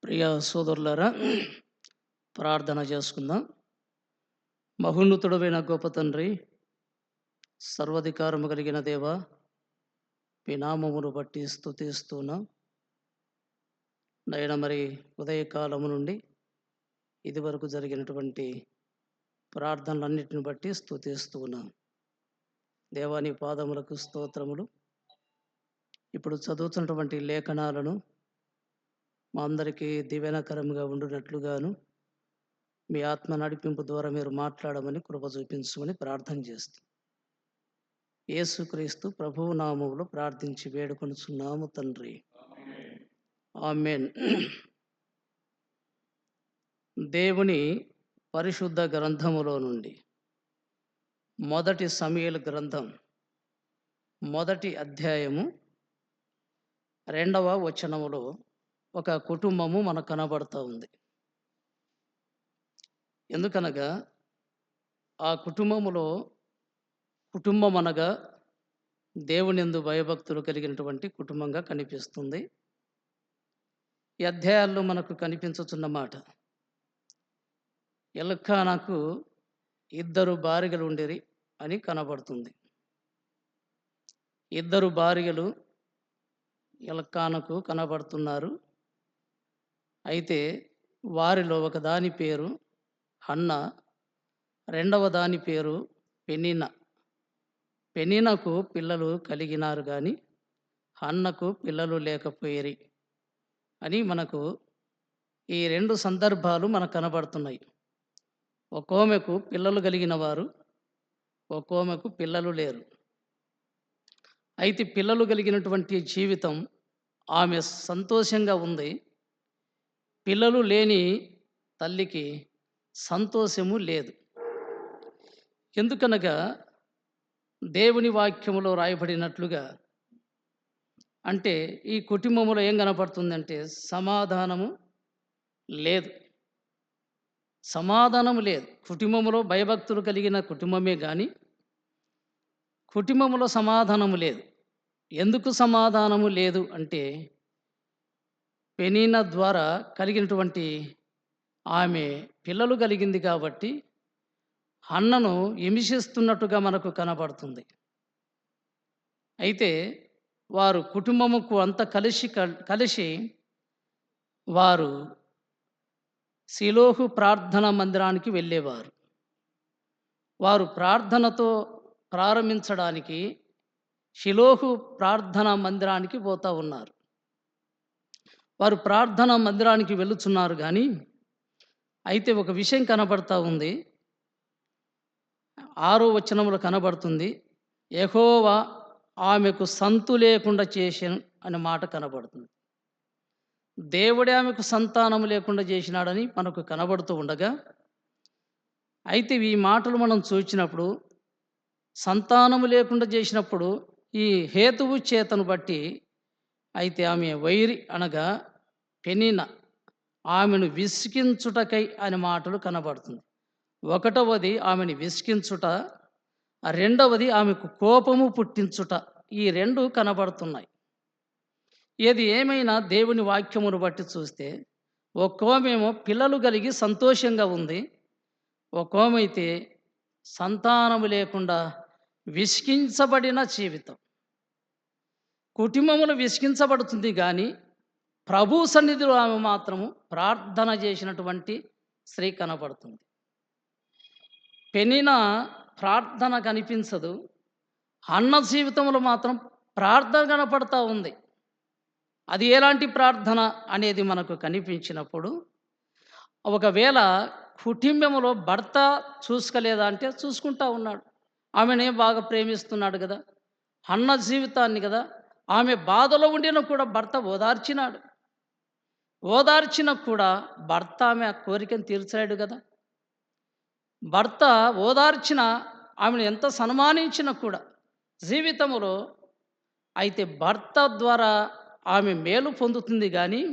ప్రియ సోదరులారా, ప్రార్థన చేసుకుందాం. మహోన్నతుడైన గొప్ప తండ్రి, సర్వాధికారము కలిగిన దేవ, మీ నామమును బట్టి స్తుతిస్తున్నాం. నయన మరి ఉదయకాలము నుండి ఇదివరకు జరిగినటువంటి ప్రార్థనలన్నిటిని బట్టి స్తుతిస్తున్నాం. దేవాని పాదములకు స్తోత్రములు. ఇప్పుడు చదువుతున్నటువంటి లేఖనాలను మా అందరికీ దీవెనకరంగా ఉండునట్లుగాను మీ ఆత్మ నడిపింపు ద్వారా మీరు మాట్లాడమని కృప చూపించమని ప్రార్థన చేస్తాం. యేసుక్రీస్తు ప్రభువు నామములో ప్రార్థించి వేడుకొనుచున్నాము తండ్రి, ఆమేన్. దేవుని పరిశుద్ధ గ్రంథములో నుండి మొదటి సమూయేలు గ్రంథం 1వ అధ్యాయము 2వ వచనములో ఒక కుటుంబము మనకు కనబడుతూ ఉంది. ఎందుకనగా ఆ కుటుంబం అనగా దేవునియందు భయభక్తులు కలిగినటువంటి కుటుంబంగా కనిపిస్తుంది. ఈ అధ్యాయాల్లో మనకు కనిపించుచున్న మాట, ఎల్కానాకు 2 భార్యలు ఉండిరి అని కనబడుతుంది. 2 భార్యలు ఎల్కానాకు కనబడుతున్నారు. అయితే వారిలో ఒక దాని పేరు హన్న, రెండవ దాని పేరు పెనిన్నా. పెనిన్నాకు పిల్లలు కలిగినారు కానీ హన్నకు పిల్లలు లేకపోయిరి అని మనకు ఈ 2 సందర్భాలు మనకు కనబడుతున్నాయి. ఒక్కోమెకు పిల్లలు కలిగిన వారు, ఒక్కోమెకు పిల్లలు లేరు. అయితే పిల్లలు కలిగినటువంటి జీవితం ఆమె సంతోషంగా ఉంది. పిల్లలు లేని తల్లికి సంతోషము లేదు. ఎందుకనగా దేవుని వాక్యములో రాయబడినట్లుగా, అంటే ఈ కుటుంబంలో ఏం కనపడుతుందంటే సమాధానము లేదు. సమాధానము లేదు. కుటుంబంలో భయభక్తులు కలిగిన కుటుంబమే కానీ కుటుంబంలో సమాధానము లేదు. ఎందుకు సమాధానము లేదు అంటే, పెనిన్నా ద్వారా కలిగినటువంటి ఆమె పిల్లలు కలిగింది కాబట్టి హన్నను హింసిస్తున్నట్టుగా మనకు కనబడుతుంది. అయితే వారు కుటుంబముకు అంతా కలిసి వారు షిలోహు ప్రార్థనా మందిరానికి వెళ్ళేవారు. వారు ప్రార్థనతో ప్రారంభించడానికి షిలోహు ప్రార్థనా మందిరానికి పోతూ ఉన్నారు. వారు ప్రార్థనా మందిరానికి వెళుతున్నారు కానీ అయితే ఒక విషయం కనబడతా ఉంది. 6వ వచనంలో కనబడుతుంది, యెహోవా ఆమెకు సంతు లేకుండా చేసెను అనే మాట కనబడుతుంది. దేవుడే ఆమెకు సంతానం లేకుండా చేసినాడని మనకు కనబడుతూ ఉండగా, అయితే ఈ మాటలు మనం చూచినప్పుడు సంతానము లేకుండా చేసినప్పుడు ఈ హేతువు చేతను బట్టి అయితే ఆమె వైరి అనగా పెనిన్నా ఆమెను విసిగించుటకై అనే మాటలు కనబడుతుంది. 1వది ఆమెను విసిగించుట, రెండవది ఆమెకు కోపము పుట్టించుట. ఈ 2 కనబడుతున్నాయి. ఏది ఏమైనా దేవుని వాక్యమును బట్టి చూస్తే ఒక్కోమేమో పిల్లలు కలిగి సంతోషంగా ఉంది, ఒక్కోమైతే సంతానము లేకుండా విసిగించబడిన జీవితం. కుటుంబములు విసిగించబడుతుంది కానీ ప్రభు సన్నిధిలో ఆమె మాత్రము ప్రార్థన చేసినటువంటి స్త్రీ కనబడుతుంది. పెనిన్నా ప్రార్థన కనిపించదు, హన్న జీవితంలో మాత్రం ప్రార్థన కనపడతా ఉంది. అది ఎలాంటి ప్రార్థన అనేది మనకు కనిపించినప్పుడు, ఒకవేళ కుటుంబంలో భర్త చూసుకోలేదా అంటే చూసుకుంటా ఉన్నాడు. ఆమెనే బాగా ప్రేమిస్తున్నాడు కదా, హన్న జీవితాన్ని కదా, ఆమె బాధలో ఉండిన కూడా భర్త ఓదార్చినాడు. ఓదార్చిన కూడా భర్త ఆమె కోరికను తీర్చాడు కదా. భర్త ఓదార్చిన ఆమెను ఎంత సన్మానించినా కూడా జీవితంలో అయితే భర్త ద్వారా ఆమె మేలు పొందుతుంది కానీ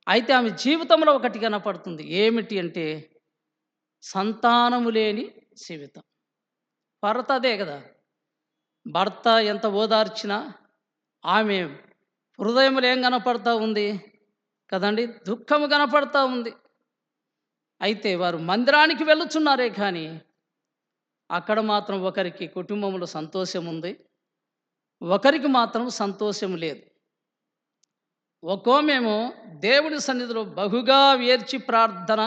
అయితే ఆమె జీవితంలో ఒకటి కనపడుతుంది. ఏమిటి అంటే సంతానము లేని జీవితం. భర్త అదే కదా, భర్త ఎంత ఓదార్చినా ఆమె హృదయంలో ఏం కనపడతా ఉంది, కదండి. దుఃఖము కనపడతా ఉంది. అయితే వారు మందిరానికి వెళ్ళుచున్నారే కానీ, అక్కడ మాత్రం ఒకరికి కుటుంబంలో సంతోషం ఉంది. ఒకరికి మాత్రం సంతోషం లేదు. ఒకోమేమో దేవుడి సన్నిధిలో బహుగా వేర్చి ప్రార్థన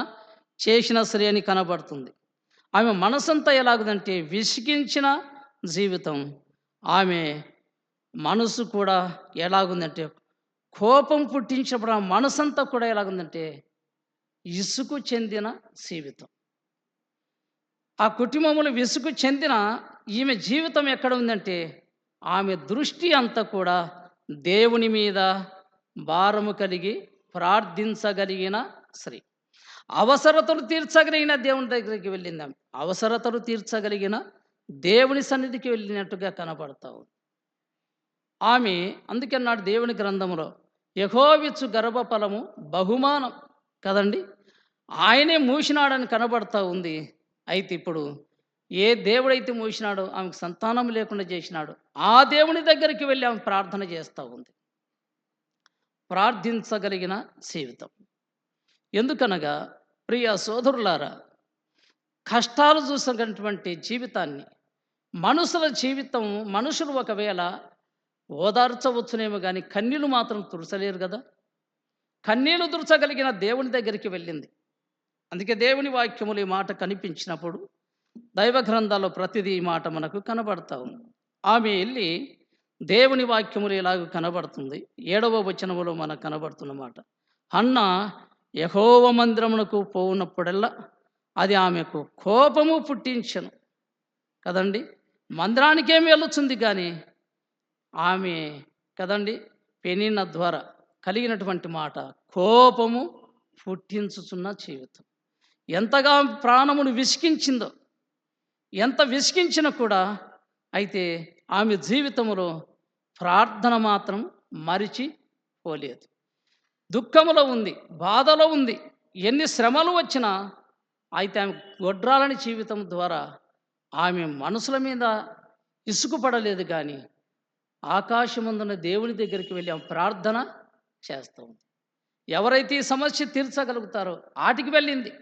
చేసిన స్త్రీ అని కనబడుతుంది. ఆమె మనసంతా ఎలాగుందంటే విసిగించిన జీవితం. ఆమె మనసు కూడా ఎలాగుందంటే కోపం పుట్టించినప్పుడు ఆ మనసంతా కూడా ఎలాగుందంటే ఇసుకు చెందిన జీవితం. ఆ కుటుంబంలో విసుగు చెందిన ఈమె జీవితం ఎక్కడ ఉందంటే ఆమె దృష్టి అంతా కూడా దేవుని మీద భారము కలిగి ప్రార్థించగలిగిన స్త్రీ. అవసరతలు తీర్చగలిగిన దేవుని దగ్గరికి వెళ్ళింది ఆమె. అవసరతలు తీర్చగలిగిన దేవుని సన్నిధికి వెళ్ళినట్టుగా కనపడతా ఉంది. ఆమె అందుకన్నాడు దేవుని గ్రంథములో యెహోవిచ్చు గర్భఫలము బహుమానం కదండి. ఆయనే మూసినాడని కనబడతా ఉంది. అయితే ఇప్పుడు ఏ దేవుడైతే మూసినాడో ఆమెకు సంతానం లేకుండా చేసినాడు ఆ దేవుని దగ్గరికి వెళ్ళి ఆమె ప్రార్థన చేస్తూ ఉంది. ప్రార్థించగలిగిన జీవితం. ఎందుకనగా ప్రియ సోదరులారా, కష్టాలు చూసినటువంటి జీవితాన్ని మనుషుల జీవితం మనుషులు ఒకవేళ ఓదార్చవచ్చునేమో కానీ కన్నీళ్ళు మాత్రం తుడచలేరు కదా. కన్నీళ్లు తుడచగలిగిన దేవుని దగ్గరికి వెళ్ళింది. అందుకే దేవుని వాక్యములు ఈ మాట కనిపించినప్పుడు దైవ గ్రంథాల్లో ప్రతిదీ ఈ మాట మనకు కనబడతా ఉంది. ఆమె వెళ్ళి దేవుని వాక్యములు ఇలాగ కనబడుతుంది. 7వ వచనములో మనకు కనబడుతున్న మాట, హన్న యెహోవా మందిరమునకు పోవునప్పుడల్లా అది ఆమెకు కోపము పుట్టించెను కదండి. మందిరానికేమి వెళ్ళుతుంది కానీ ఆమె కదండి పెనిన్న ద్వారా కలిగినటువంటి మాట కోపము పుట్టించుచున్న జీవితం. ఎంతగా ప్రాణమును విసిగించిందో, ఎంత విసిగించినా కూడా అయితే ఆమె జీవితంలో ప్రార్థన మాత్రం మరిచిపోలేదు. దుఃఖములో ఉంది, బాధలో ఉంది, ఎన్ని శ్రమలు వచ్చినా అయితే ఆమె గొడ్రాలని జీవితం ద్వారా ఆమె మనసుల మీద ఇసుకుపడలేదు కానీ ఆకాశమందున దేవుని దగ్గరికి వెళ్ళి ఆమె ప్రార్థన చేస్తూ ఉంది. ఎవరైతే ఈ సమస్య తీర్చగలుగుతారో ఆటికి వెళ్ళింది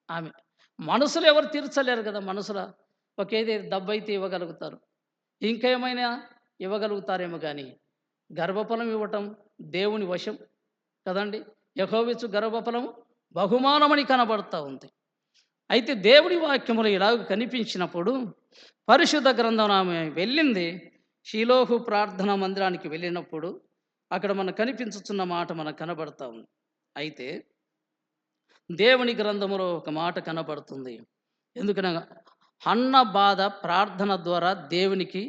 ఆమె. మనసులు ఎవరు తీర్చలేరు కదా. మనసుల ఒకేది దబ్బైతే ఇవ్వగలుగుతారు, ఇంకేమైనా ఇవ్వగలుగుతారేమో కానీ గర్భఫలం ఇవ్వటం దేవుని వశం కదండి. యెహోవిచ్చు గర్భఫలము బహుమానమని కనబడుతూ ఉంది. అయితే దేవుని వాక్యములు ఇలాగ కనిపించినప్పుడు పరిశుద్ధ గ్రంథం ఆమె వెళ్ళింది. షిలోహు ప్రార్థనా మందిరానికి వెళ్ళినప్పుడు అక్కడ మనకు కనిపించుతున్న మాట మనకు కనబడతా ఉంది. అయితే దేవుని గ్రంథములో ఒక మాట కనబడుతుంది. ఎందుకనగా హన్న బాధ ప్రార్థన ద్వారా దేవునికి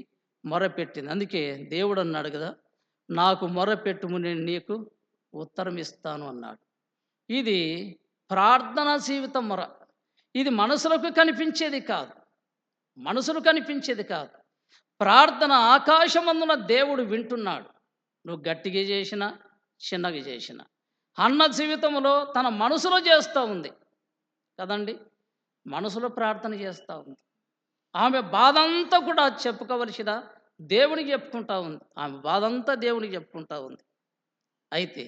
మొరపెట్టింది. అందుకే దేవుడు అన్నాడు కదా, నాకు మొరపెట్టుము నేను నీకు ఉత్తరం ఇస్తాను అన్నాడు. ఇది ప్రార్థనా జీవితం మొర. ఇది మనసులకు కనిపించేది కాదు, మనసులు కనిపించేది కాదు. ప్రార్థన ఆకాశమందున దేవుడు వింటున్నాడు. నువ్వు గట్టిగా చేసినా చిన్నగా చేసినా అన్న జీవితంలో తన మనసులో చేస్తూ ఉంది కదండి. మనసులో ప్రార్థన చేస్తూ ఉంది. ఆమె బాధంతా కూడా చెప్పుకోవలసిన దేవునికి చెప్పుకుంటా ఉంది. ఆమె బాధంతా దేవునికి చెప్పుకుంటా ఉంది. అయితే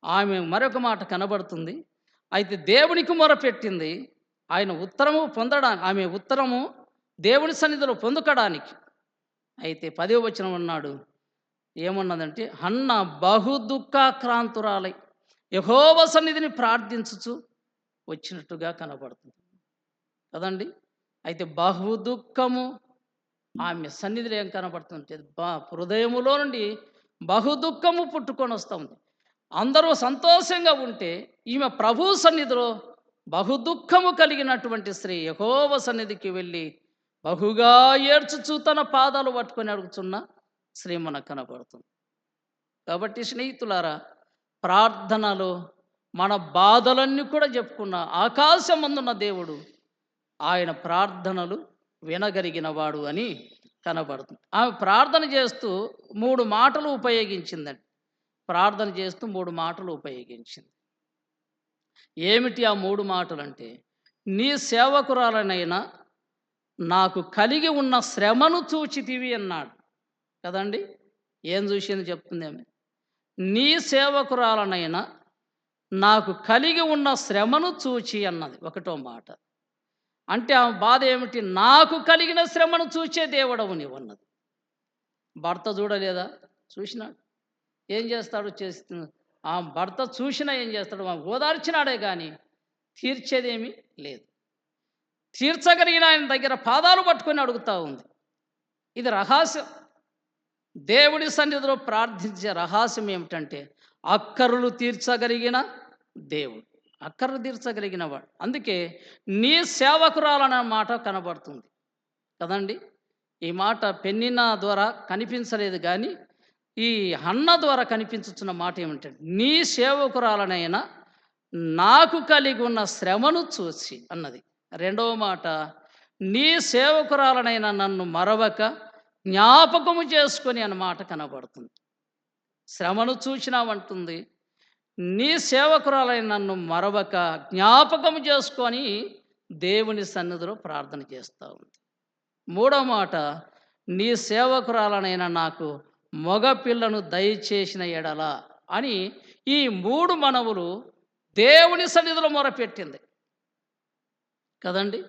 ఆమె మరొక మాట కనబడుతుంది. అయితే దేవునికి మొరపెట్టింది. ఆయన ఉత్తరము పొందడానికి, ఆమె ఉత్తరము దేవుని సన్నిధిలో పొందుకోవడానికి. అయితే 10వ వచనం అన్నాడు, ఏమన్నదంటే హన్న బహు దుఃఖాక్రాంతురాలై యెహోవా సన్నిధిని ప్రార్థించుచు వచ్చినట్టుగా కనబడుతుంది కదండి. అయితే బహు దుఃఖము ఆమె సన్నిధిలో ఏం కనబడుతుంటే హృదయములో నుండి బహు దుఃఖము పుట్టుకొని వస్తూ ఉంది. అందరూ సంతోషంగా ఉంటే ఈమె ప్రభు సన్నిధిలో బహు దుఃఖము కలిగినటువంటి స్త్రీ యెహోవా సన్నిధికి వెళ్ళి బహుగా ఏడ్చుచు తన పాదాలు పట్టుకొని అడుగుతున్న స్త్రీ మనకు కనబడుతుంది. కాబట్టి స్నేహితులారా, ప్రార్థనలో మన బాధలన్నీ కూడా చెప్పుకున్న ఆకాశమందున్న దేవుడు ఆయన ప్రార్థనలు వినగలిగిన వాడు అని కనబడుతుంది. ఆమె ప్రార్థన చేస్తూ 3 మాటలు ఉపయోగించిందండి. ప్రార్థన చేస్తూ 3 మాటలు ఉపయోగించింది. ఏమిటి ఆ 3 మాటలు అంటే, నీ సేవకురాలనైనా నాకు కలిగి ఉన్న శ్రమను చూచితివి అన్నాడు కదండి. ఏం చూసింది చెప్తుంది ఆమె, నీ సేవకురాలనైనా నాకు కలిగి ఉన్న శ్రమను చూచి అన్నది ఒకటో మాట. అంటే ఆమె బాధ ఏమిటి? నాకు కలిగిన శ్రమను చూచే దేవుడవు నీవన్నది. భర్త చూడలేదా? చూసినాడు. ఏం చేస్తాడు? ఆ భర్త చూసినా ఏం చేస్తాడు? ఓదార్చినాడే కానీ తీర్చేదేమీ లేదు. తీర్చగలిగిన ఆయన దగ్గర పాదాలు పట్టుకొని అడుగుతా ఉంది. ఇది రహస్యం. దేవుడి సన్నిధిలో ప్రార్థించే రహస్యం ఏమిటంటే అక్కర్లు తీర్చగలిగిన దేవుడు, అక్కర్లు తీర్చగలిగిన వాడు. అందుకే నీ సేవకురాలనే మాట కనబడుతుంది కదండి. ఈ మాట పెన్నిన ద్వారా కనిపించలేదు కానీ ఈ హన్న ద్వారా కనిపించుచున్న మాట ఏమిటంటే నీ సేవకురాలనైనా నాకు కలిగి ఉన్న శ్రమను చూసి అన్నది. రెండవ మాట, నీ సేవకురాలనైనా నన్ను మరవక జ్ఞాపకము చేసుకొని అన్నమాట కనబడుతుంది. శ్రమను చూసినామంటుంది. నీ సేవకురాలైన నన్ను మరవక జ్ఞాపకము చేసుకొని దేవుని సన్నిధిలో ప్రార్థన చేస్తూ ఉంది. మూడో మాట, నీ సేవకురాలనైనా నాకు మగ పిల్లను దయచేసిన ఎడల అని ఈ మూడు మనవులు దేవుని సన్నిధిలో మొరపెట్టింది కదండి.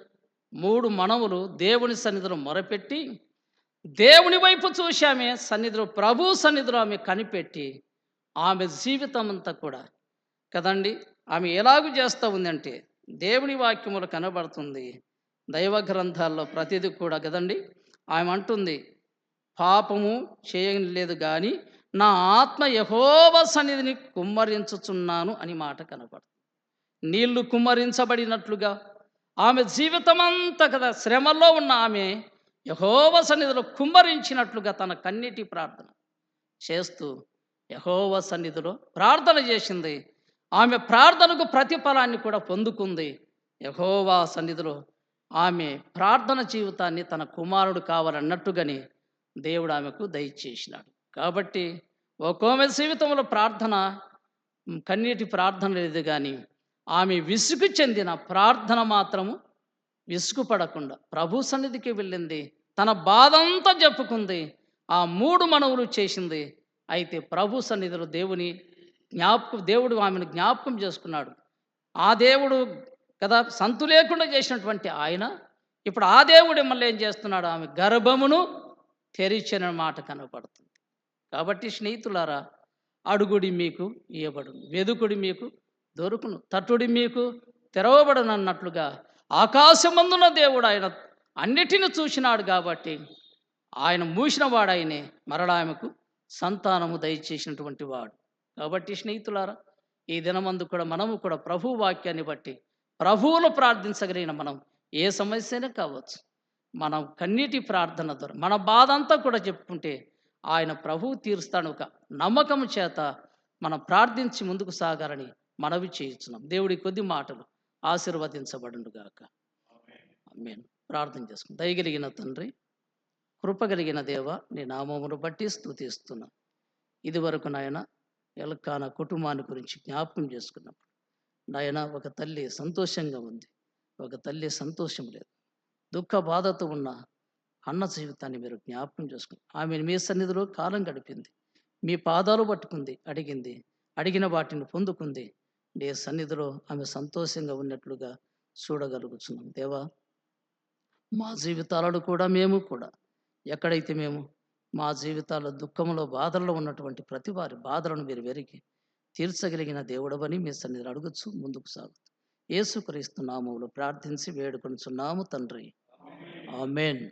మూడు మనవులు దేవుని సన్నిధిలో మొరపెట్టి దేవుని వైపు చూసి ఆమె సన్నిధిలో, ప్రభు సన్నిధిలో ఆమె కనిపెట్టి ఆమె జీవితం అంతా కూడా కదండి ఆమె ఎలాగూ చేస్తూ ఉందంటే దేవుని వాక్యములు కనబడుతుంది. దైవ గ్రంథాల్లో ప్రతిదీ కూడా కదండి. ఆమె అంటుంది, పాపము చేయలేదు కానీ నా ఆత్మ యెహోవా సన్నిధిని కుమ్మరించుచున్నాను అని మాట కనబడుతుంది. నీళ్లు కుమ్మరించబడినట్లుగా ఆమె జీవితమంతా కదా శ్రమలో ఉన్న ఆమె యెహోవా సన్నిధిలో కుమ్మరించినట్లుగా తన కన్నీటి ప్రార్థన చేస్తూ యెహోవా సన్నిధిలో ప్రార్థన చేసింది. ఆమె ప్రార్థనకు ప్రతిఫలాన్ని కూడా పొందుకుంది. యెహోవా సన్నిధిలో ఆమె ప్రార్థన జీవితాన్ని తన కుమారుడు కావాలన్నట్టుగానే దేవుడు ఆమెకు దయచేసినాడు. కాబట్టి ఒక్కోమె జీవితంలో ప్రార్థన కన్నీటి ప్రార్థన లేదు కానీ ఆమె విసుగు చెందిన ప్రార్థన మాత్రము విసుగు పడకుండా ప్రభు సన్నిధికి వెళ్ళింది. తన బాధంతా చెప్పుకుంది. ఆ మూడు మనవులు చేసింది. అయితే ప్రభు సన్నిధిలో దేవుడు ఆమెను జ్ఞాపకం చేసుకున్నాడు. ఆ దేవుడు కదా సంతు లేకుండా చేసినటువంటి ఆయన ఇప్పుడు ఆ దేవుడు మళ్ళీ ఏం చేస్తున్నాడు? ఆమె గర్భమును తెరిచిన మాట కనపడుతుంది. కాబట్టి స్నేహితులారా, అడుగుడి మీకు ఇయ్యబడును, వెదుకుడి మీకు దొరుకును, తట్టుడి మీకు తెరవబడును అన్నట్లుగా ఆకాశమందున దేవుడు ఆయన అన్నిటిని చూసినాడు. కాబట్టి ఆయన మూసిన వాడాయనే మరలా ఆమెకు సంతానము దయచేసినటువంటి వాడు. కాబట్టి స్నేహితులారా, ఈ దినమందు కూడా మనము కూడా ప్రభు వాక్యాన్ని బట్టి ప్రభువును ప్రార్థించగలిగిన మనం ఏ సమస్యనే కావచ్చు, మనం కన్నీటి ప్రార్థన ద్వారా మన బాధ అంతా కూడా చెప్పుకుంటే ఆయన ప్రభువు తీరుస్తాడు. ఒక నమ్మకం చేత మనం ప్రార్థించి ముందుకు సాగాలని మనవి చేయించున్నాం. దేవుడి కొద్ది మాటలు ఆశీర్వదించబడును గాక. ఆమేన్. ప్రార్థన చేసుకుందాం. దయగలిగిన తండ్రి, కృపగలిగిన దేవ, నీ నామమును బట్టి స్తుతిస్తున్నాం. ఇదివరకు నాయన ఎల్కానా కుటుంబాన్ని గురించి జ్ఞాపకం చేసుకున్నప్పుడు నాయన ఒక తల్లి సంతోషంగా ఉంది, ఒక తల్లి సంతోషం లేదు. దుఃఖ బాధతో ఉన్న అన్న జీవితాన్ని మీరు జ్ఞాపకం చేసుకుని ఆమెను మీ సన్నిధిలో కాలం గడిపింది. మీ పాదాలు పట్టుకుంది, అడిగిన వాటిని పొందుకుంది. నీ సన్నిధిలో ఆమె సంతోషంగా ఉన్నట్లుగా చూడగలుగుతున్నాం. దేవా, మా జీవితాలను కూడా మేము కూడా ఎక్కడైతే మేము మా జీవితాల్లో దుఃఖంలో బాధల్లో ఉన్నటువంటి ప్రతి వారి బాధలను మీరు వెరిగి తీర్చగలిగిన దేవుడవని మీ సన్నిధిలో అడుగుచు ముందుకు సాగుతూ యేసుక్రీస్తు నామములో ప్రార్థించి వేడుకొనుచున్నాము తండ్రి. ఆమేన్.